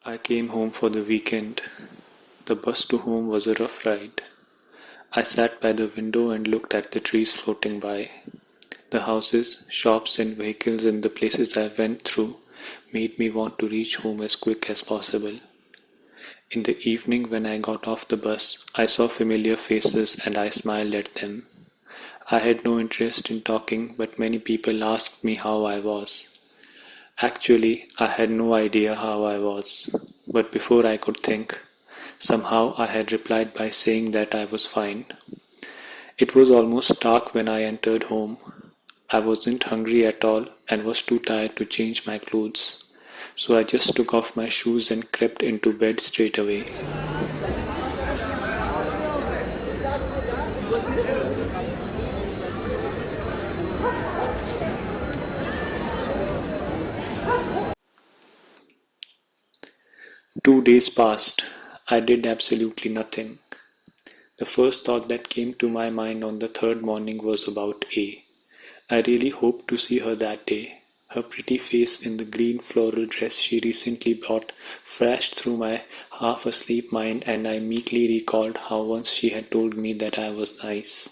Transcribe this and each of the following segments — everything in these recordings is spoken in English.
I came home for the weekend. The bus to home was a rough ride. I sat by the window and looked at the trees floating by. The houses, shops, and vehicles in the places I went through made me want to reach home as quick as possible. In the evening, when I got off the bus, I saw familiar faces and I smiled at them. I had no interest in talking, but many people asked me how I was. Actually, I had no idea how I was, but before I could think, somehow I had replied by saying that I was fine. It was almost dark when I entered home. I wasn't hungry at all and was too tired to change my clothes, so I just took off my shoes and crept into bed straight away. 2 days passed. I did absolutely nothing. The first thought that came to my mind on the third morning was about A. I really hoped to see her that day. Her pretty face in the green floral dress she recently bought flashed through my half-asleep mind and I meekly recalled how once she had told me that I was nice.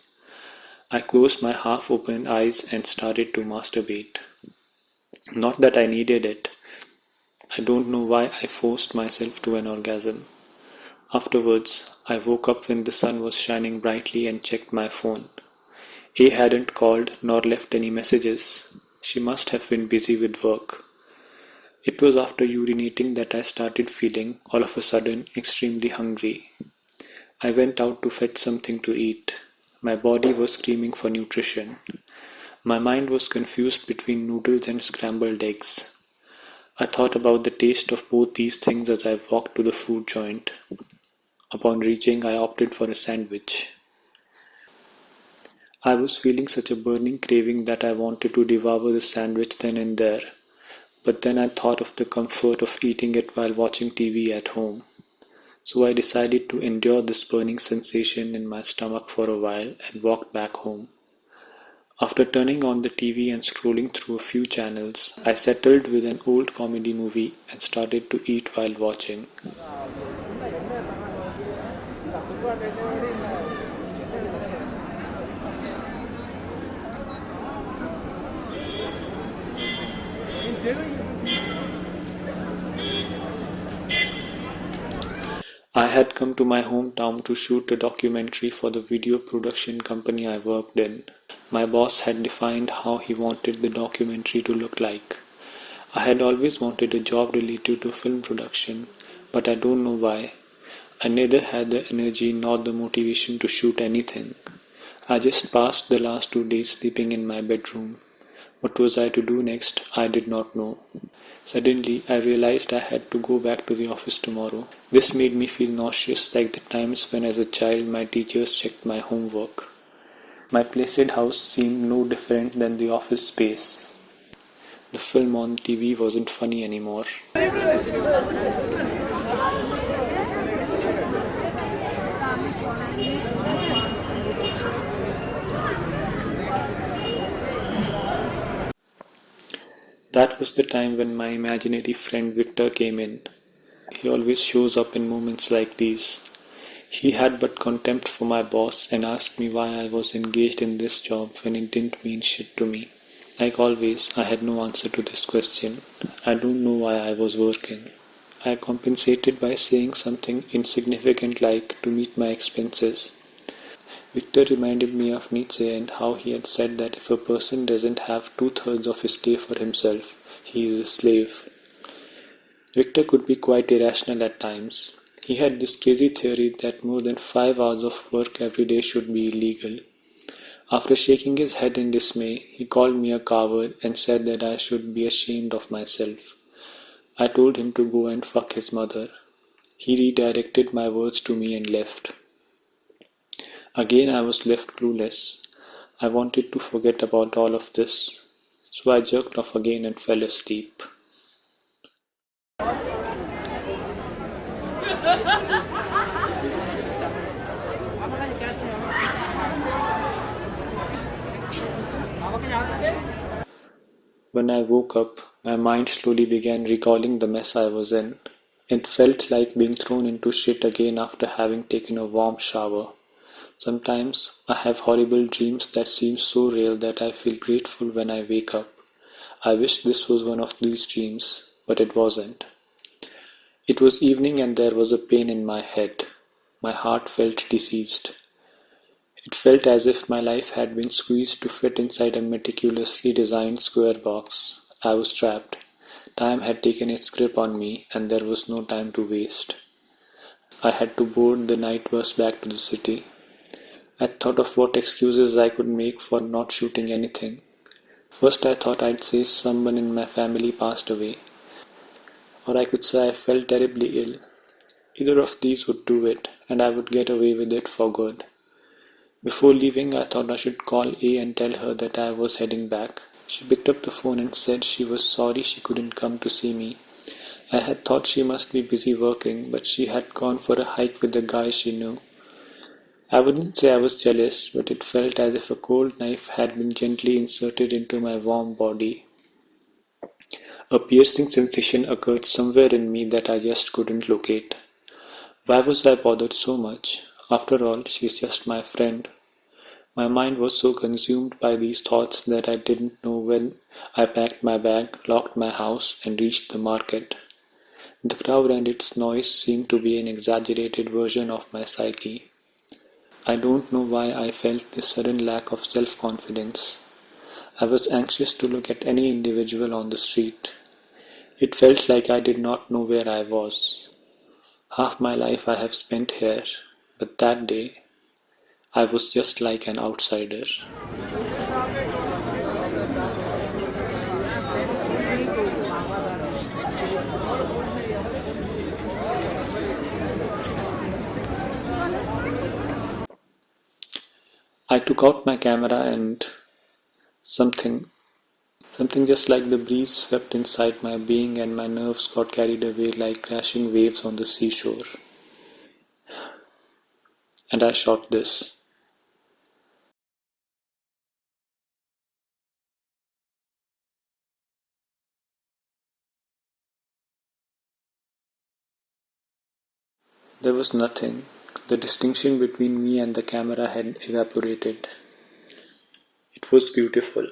I closed my half-open eyes and started to masturbate. Not that I needed it. I don't know why I forced myself to an orgasm. Afterwards, I woke up when the sun was shining brightly and checked my phone. A hadn't called nor left any messages. She must have been busy with work. It was after urinating that I started feeling, all of a sudden, extremely hungry. I went out to fetch something to eat. My body was screaming for nutrition. My mind was confused between noodles and scrambled eggs. I thought about the taste of both these things as I walked to the food joint. Upon reaching, I opted for a sandwich. I was feeling such a burning craving that I wanted to devour the sandwich then and there, but then I thought of the comfort of eating it while watching TV at home. So I decided to endure this burning sensation in my stomach for a while and walked back home. After turning on the TV and scrolling through a few channels, I settled with an old comedy movie and started to eat while watching. I had come to my hometown to shoot a documentary for the video production company I worked in. My boss had defined how he wanted the documentary to look like. I had always wanted a job related to film production, but I don't know why. I neither had the energy nor the motivation to shoot anything. I just passed the last 2 days sleeping in my bedroom. What was I to do next? I did not know. Suddenly, I realized I had to go back to the office tomorrow. This made me feel nauseous like the times when as a child my teachers checked my homework. My placid house seemed no different than the office space. The film on TV wasn't funny anymore. That was the time when my imaginary friend Victor came in. He always shows up in moments like these. He had but contempt for my boss and asked me why I was engaged in this job when it didn't mean shit to me. Like always, I had no answer to this question. I don't know why I was working. I compensated by saying something insignificant like to meet my expenses. Victor reminded me of Nietzsche and how he had said that if a person doesn't have two-thirds of his day for himself, he is a slave. Victor could be quite irrational at times. He had this crazy theory that more than 5 hours of work every day should be illegal. After shaking his head in dismay, he called me a coward and said that I should be ashamed of myself. I told him to go and fuck his mother. He redirected my words to me and left. Again I was left clueless. I wanted to forget about all of this, so I jerked off again and fell asleep. When I woke up, my mind slowly began recalling the mess I was in. It felt like being thrown into shit again after having taken a warm shower. Sometimes I have horrible dreams that seem so real that I feel grateful when I wake up. I wish this was one of these dreams, but it wasn't. It was evening and there was a pain in my head. My heart felt diseased. It felt as if my life had been squeezed to fit inside a meticulously designed square box. I was trapped. Time had taken its grip on me, and there was no time to waste. I had to board the night bus back to the city. I thought of what excuses I could make for not shooting anything. First, I thought I'd say someone in my family passed away, or I could say I felt terribly ill. Either of these would do it, and I would get away with it for good. Before leaving, I thought I should call A and tell her that I was heading back. She picked up the phone and said she was sorry she couldn't come to see me. I had thought she must be busy working, but she had gone for a hike with a guy she knew. I wouldn't say I was jealous, but it felt as if a cold knife had been gently inserted into my warm body. A piercing sensation occurred somewhere in me that I just couldn't locate. Why was I bothered so much? After all, she's just my friend. My mind was so consumed by these thoughts that I didn't know when I packed my bag, locked my house, and reached the market. The crowd and its noise seemed to be an exaggerated version of my psyche. I don't know why I felt this sudden lack of self-confidence. I was anxious to look at any individual on the street. It felt like I did not know where I was. Half my life I have spent here, but that day I was just like an outsider. I took out my camera and something, something just like the breeze swept inside my being and my nerves got carried away like crashing waves on the seashore. And I shot this. There was nothing. The distinction between me and the camera had evaporated. It was beautiful.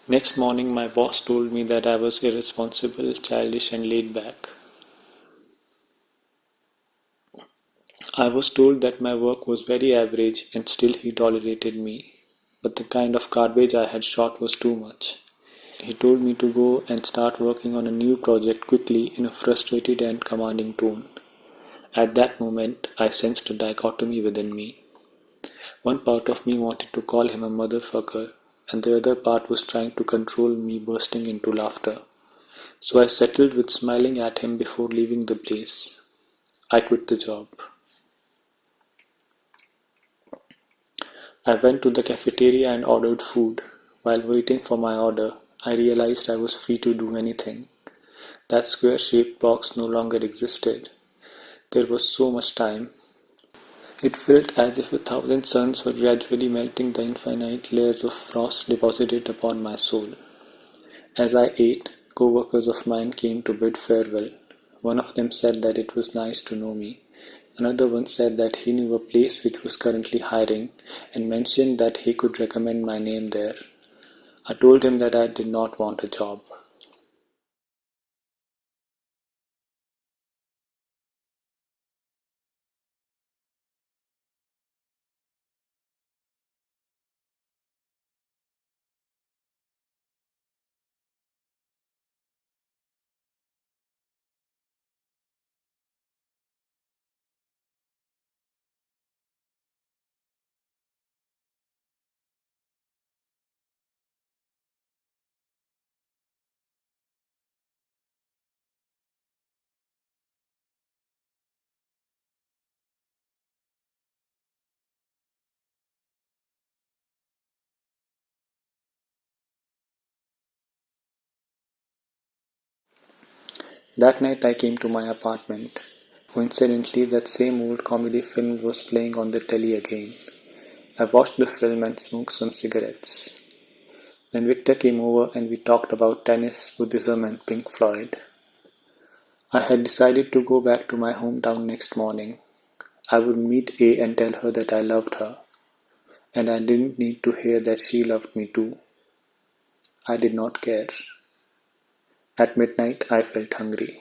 Next morning, my boss told me that I was irresponsible, childish, and laid back. I was told that my work was very average and still he tolerated me. But the kind of garbage I had shot was too much. He told me to go and start working on a new project quickly in a frustrated and commanding tone. At that moment, I sensed a dichotomy within me. One part of me wanted to call him a motherfucker, and the other part was trying to control me bursting into laughter. So I settled with smiling at him before leaving the place. I quit the job. I went to the cafeteria and ordered food. While waiting for my order, I realized I was free to do anything. That square-shaped box no longer existed. There was so much time. It felt as if 1,000 suns were gradually melting the infinite layers of frost deposited upon my soul. As I ate, co-workers of mine came to bid farewell. One of them said that it was nice to know me. Another one said that he knew a place which was currently hiring and mentioned that he could recommend my name there. I told him that I did not want a job. That night I came to my apartment. Coincidentally, that same old comedy film was playing on the telly again. I watched the film and smoked some cigarettes. Then Victor came over and we talked about tennis, Buddhism, and Pink Floyd. I had decided to go back to my hometown next morning. I would meet A and tell her that I loved her, and I didn't need to hear that she loved me too. I did not care. At midnight I felt hungry.